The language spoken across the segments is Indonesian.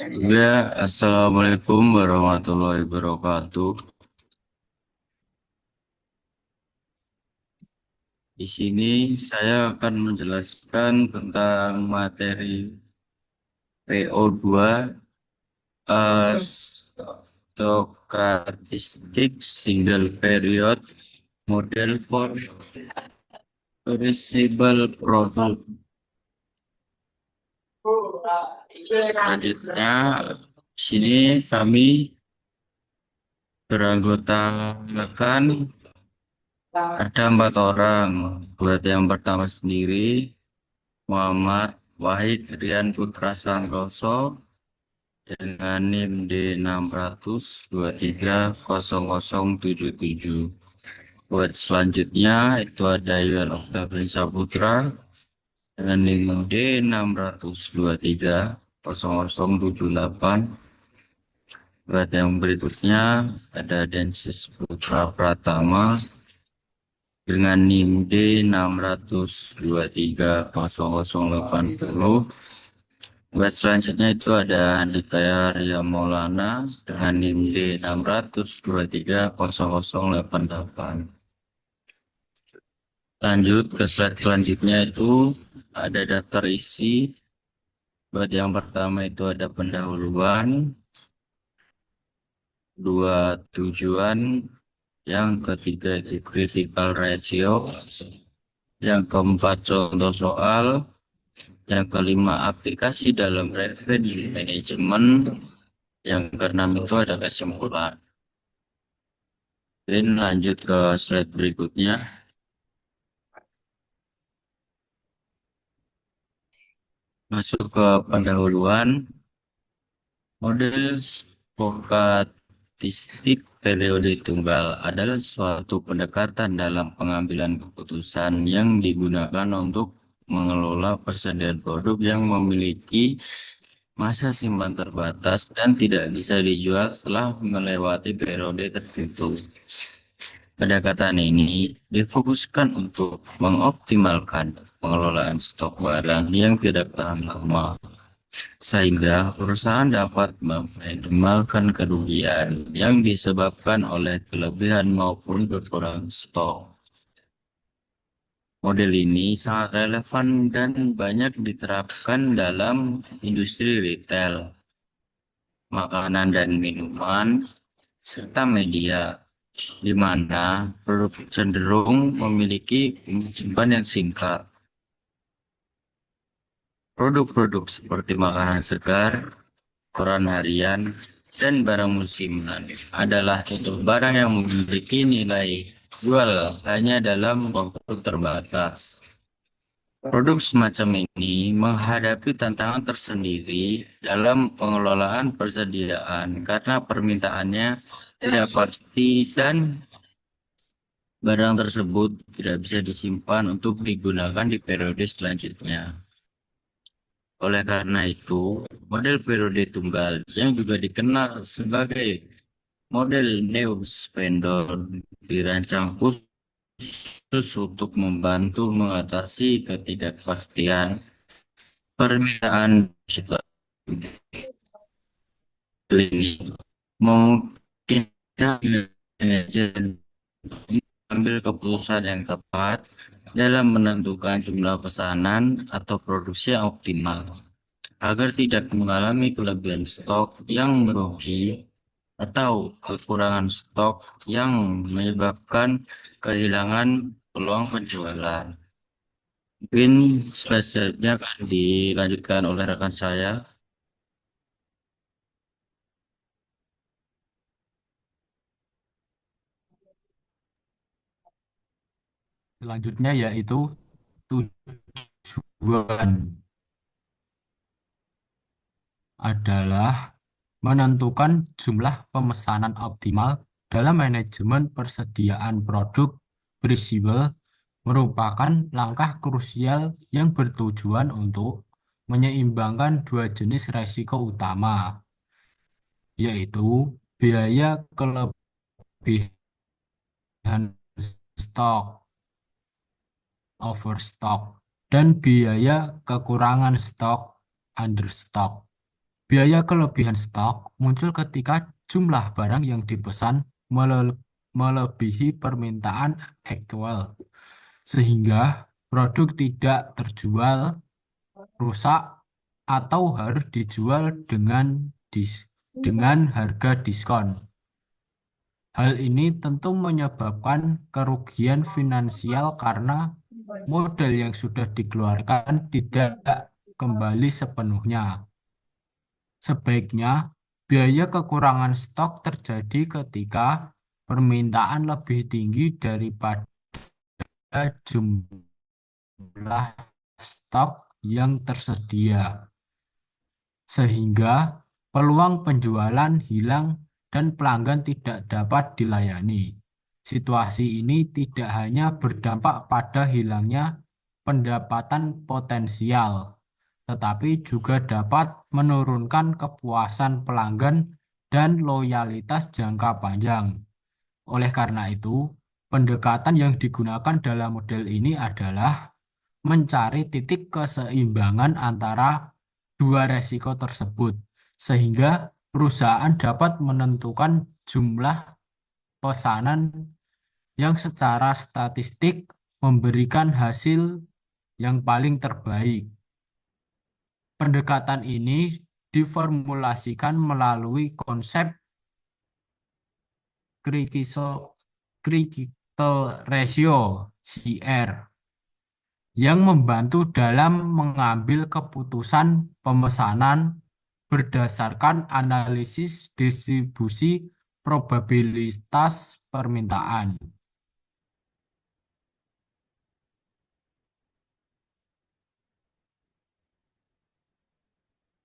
Ya, Assalamualaikum warahmatullahi wabarakatuh. Di sini saya akan menjelaskan tentang materi PO2, stochastic single period model for reversible product. Selanjutnya, di sini kami beranggotakan ada 4 orang. Buat yang pertama sendiri, Muhammad Wahid Rian Putra Santoso dengan NIM D6230077. Buat selanjutnya itu ada Yuan Oktavin Saputra dengan NIM D6230078. Buat yang berikutnya ada Densis Putra Pratama dengan NIM D6230080. Buat selanjutnya itu ada Andika Ria Maulana dengan NIM D6230088. Lanjut ke slide selanjutnya itu ada daftar isi. Buat yang pertama itu ada pendahuluan, 2 tujuan, yang ketiga itu critical ratio, yang keempat contoh soal, yang kelima aplikasi dalam revenue management, yang keenam itu ada kesimpulan. Dan lanjut ke slide berikutnya. Masuk ke pendahuluan. Model stochastik periode tunggal adalah suatu pendekatan dalam pengambilan keputusan yang digunakan untuk mengelola persediaan produk yang memiliki masa simpan terbatas dan tidak bisa dijual setelah melewati periode tertentu. Pendekatan ini difokuskan untuk mengoptimalkan pengelolaan stok barang yang tidak tahan lama, sehingga perusahaan dapat meminimalkan kerugian yang disebabkan oleh kelebihan maupun kekurangan stok. Model ini sangat relevan dan banyak diterapkan dalam industri retail, makanan dan minuman, serta media, di mana produk cenderung memiliki simpan yang singkat. Produk-produk seperti makanan segar, koran harian, dan barang musiman adalah contoh barang yang memiliki nilai jual hanya dalam waktu terbatas. Produk semacam ini menghadapi tantangan tersendiri dalam pengelolaan persediaan karena permintaannya tidak pasti dan barang tersebut tidak bisa disimpan untuk digunakan di periode selanjutnya. Oleh karena itu, model periode tunggal yang juga dikenal sebagai model neo-spendor dirancang khusus untuk membantu mengatasi ketidakpastian permintaan ini. Memungkinkan manajer ambil keputusan yang tepat dalam menentukan jumlah pesanan atau produksi yang optimal, agar tidak mengalami kelebihan stok yang merugi atau kekurangan stok yang menyebabkan kehilangan peluang penjualan. Mungkin selanjutnya akan dilanjutkan oleh rekan saya. Selanjutnya yaitu tujuan adalah menentukan jumlah pemesanan optimal dalam manajemen persediaan produk perishable merupakan langkah krusial yang bertujuan untuk menyeimbangkan dua jenis risiko utama, yaitu biaya kelebihan stok overstock dan biaya kekurangan stok understock. Biaya kelebihan stok muncul ketika jumlah barang yang dipesan melebihi permintaan aktual, sehingga produk tidak terjual, rusak, atau harus dijual dengan harga diskon. Hal ini tentu menyebabkan kerugian finansial karena modal yang sudah dikeluarkan tidak kembali sepenuhnya. Sebaiknya, biaya kekurangan stok terjadi ketika permintaan lebih tinggi daripada jumlah stok yang tersedia, sehingga peluang penjualan hilang dan pelanggan tidak dapat dilayani. Situasi ini tidak hanya berdampak pada hilangnya pendapatan potensial, tetapi juga dapat menurunkan kepuasan pelanggan dan loyalitas jangka panjang. Oleh karena itu, pendekatan yang digunakan dalam model ini adalah mencari titik keseimbangan antara dua resiko tersebut, sehingga perusahaan dapat menentukan jumlah pesanan yang secara statistik memberikan hasil yang paling terbaik. Pendekatan ini diformulasikan melalui konsep critical, critical ratio (CR) yang membantu dalam mengambil keputusan pemesanan berdasarkan analisis distribusi probabilitas permintaan.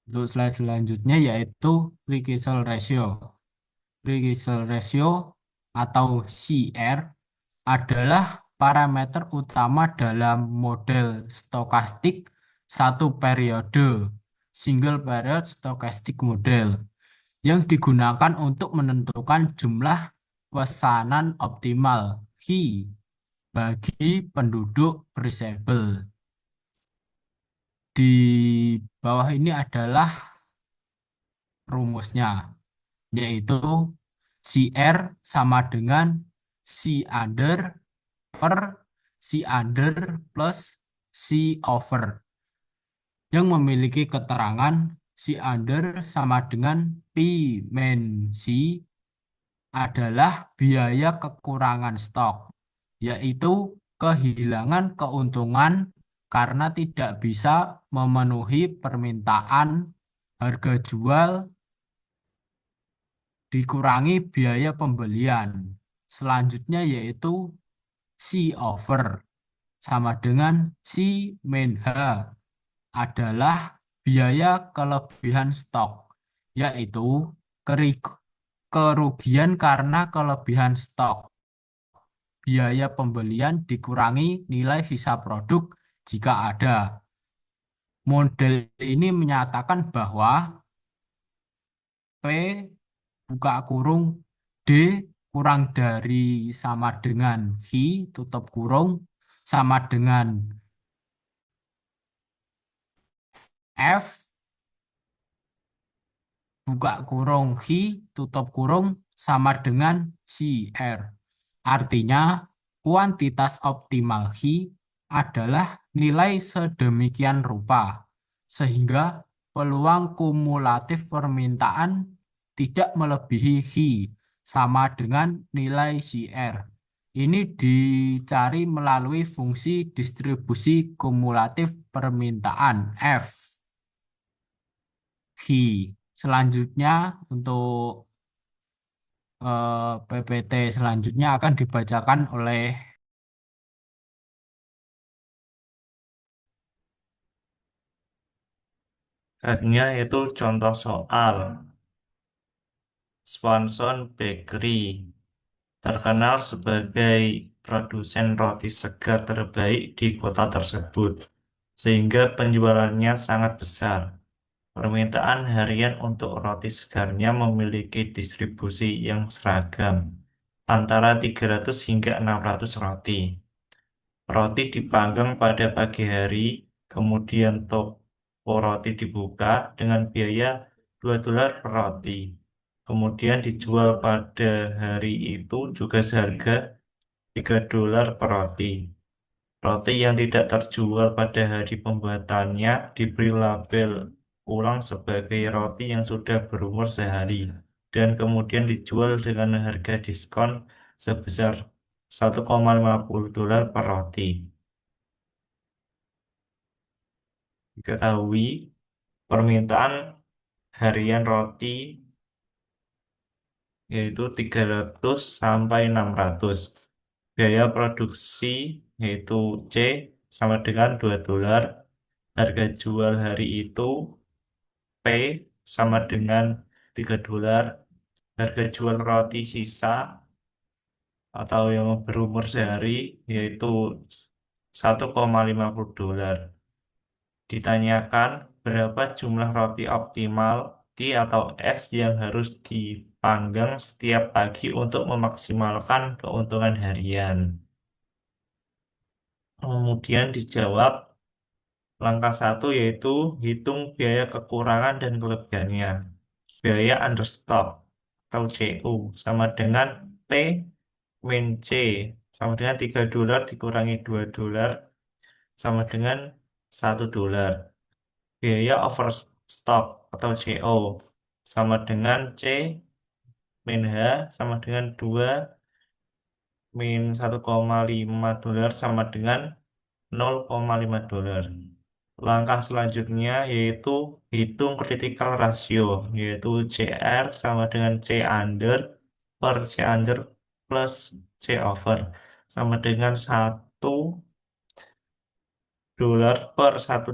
Untuk slide selanjutnya yaitu Precisal Ratio. Precisal Ratio atau CR adalah parameter utama dalam model stokastik satu periode (single period stochastic model) yang digunakan untuk menentukan jumlah pesanan optimal Q bagi penduduk Breezable. Di bawah ini adalah rumusnya, yaitu CR sama dengan C under per C under plus C over, yang memiliki keterangan C under sama dengan P min C adalah biaya kekurangan stok, yaitu kehilangan keuntungan karena tidak bisa memenuhi permintaan, harga jual dikurangi biaya pembelian. Selanjutnya yaitu C over sama dengan C min H adalah biaya kelebihan stok, yaitu kerugian karena kelebihan stok. Biaya pembelian dikurangi nilai sisa produk jika ada. Model ini menyatakan bahwa P buka kurung D kurang dari sama dengan Q tutup kurung sama dengan F buka kurung Q tutup kurung sama dengan CR. Artinya, kuantitas optimal Q adalah nilai sedemikian rupa, sehingga peluang kumulatif permintaan tidak melebihi Q sama dengan nilai CR. Ini dicari melalui fungsi distribusi kumulatif permintaan F. Q. Selanjutnya untuk PPT selanjutnya akan dibacakan oleh Selanjutnya yaitu contoh soal. Swanson Bakery terkenal sebagai produsen roti segar terbaik di kota tersebut, sehingga penjualannya sangat besar. Permintaan harian untuk roti segarnya memiliki distribusi yang seragam, antara 300 hingga 600 roti. Roti dipanggang pada pagi hari, kemudian toko roti dibuka dengan biaya $2 per roti. Kemudian dijual pada hari itu juga seharga $3 per roti. Roti yang tidak terjual pada hari pembuatannya diberi label ulang sebagai roti yang sudah berumur sehari dan kemudian dijual dengan harga diskon sebesar $1,50 per roti. Diketahui permintaan harian roti yaitu 300 sampai 600. Biaya produksi yaitu C sama dengan $2. Harga jual hari itu P sama dengan $3. Harga jual roti sisa atau yang berumur sehari yaitu $1,50. Ditanyakan berapa jumlah roti optimal Q atau S yang harus dipanggang setiap pagi untuk memaksimalkan keuntungan harian. Kemudian dijawab langkah 1 yaitu hitung biaya kekurangan dan kelebihannya. Biaya understock atau CU sama dengan P min C sama dengan $3 dikurangi $2 sama dengan $1. Biaya overstock atau CO sama dengan C min H sama dengan 2 min $1,5 sama dengan $0,5. Langkah selanjutnya yaitu hitung critical ratio, yaitu CR sama dengan C under per C under plus C over sama dengan $1 per $1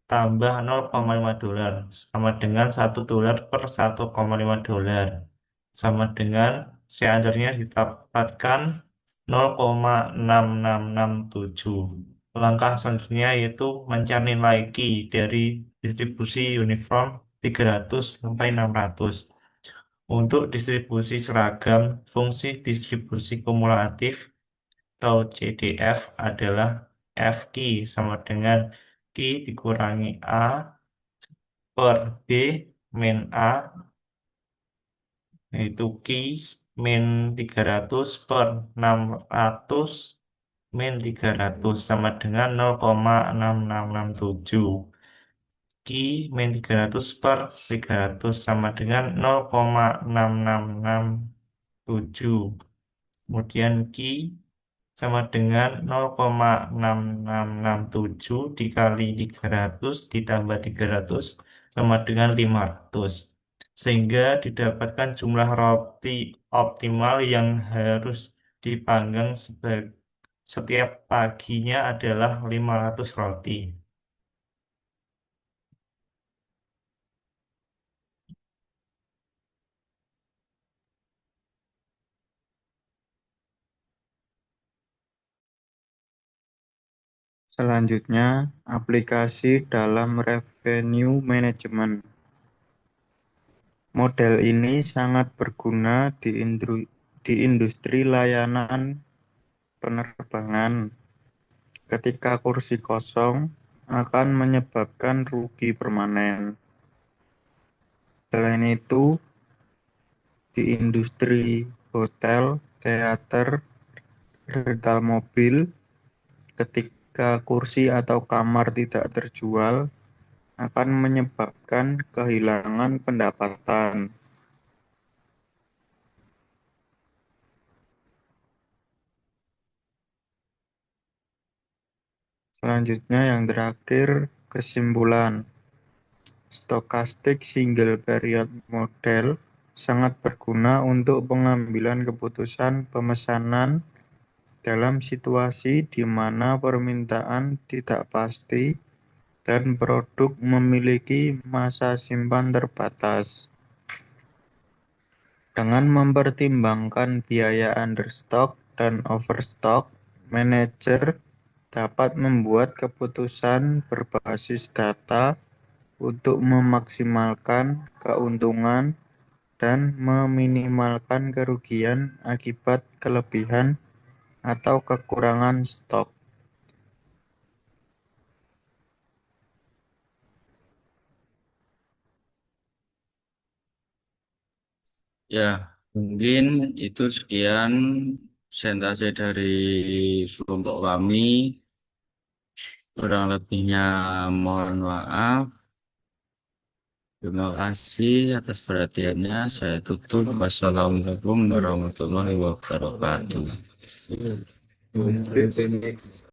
tambah $0,5 sama dengan $1 per $1,5 sama dengan C undernya didapatkan 0,6667. Langkah selanjutnya yaitu mencari nilai Q dari distribusi uniform 300 sampai 600. Untuk distribusi seragam, fungsi distribusi kumulatif atau CDF adalah FQ sama dengan Q dikurangi A per B min A yaitu Q min 300 per 600 min 300 sama dengan 0,6667. Q min 300 per 300 sama dengan 0,6667. Kemudian Q sama dengan 0,6667 dikali 300 ditambah 300 sama dengan 500. Sehingga didapatkan jumlah roti optimal yang harus dipanggang setiap paginya adalah 500 roti. Selanjutnya, aplikasi dalam revenue management. Model ini sangat berguna di industri layanan penerbangan. Ketika kursi kosong akan menyebabkan rugi permanen. Selain itu, di industri hotel, teater, rental mobil, ketika kursi atau kamar tidak terjual, akan menyebabkan kehilangan pendapatan. Selanjutnya yang terakhir, kesimpulan. Stochastic Single Period Model sangat berguna untuk pengambilan keputusan pemesanan dalam situasi di mana permintaan tidak pasti dan produk memiliki masa simpan terbatas. Dengan mempertimbangkan biaya understock dan overstock, manajer dapat membuat keputusan berbasis data untuk memaksimalkan keuntungan dan meminimalkan kerugian akibat kelebihan atau kekurangan stok. Ya, mungkin itu sekian presentasi dari kelompok kami. Kurang lebihnya mohon maaf. Terima kasih atas perhatiannya. Saya tutup. Wassalamualaikum warahmatullahi wabarakatuh.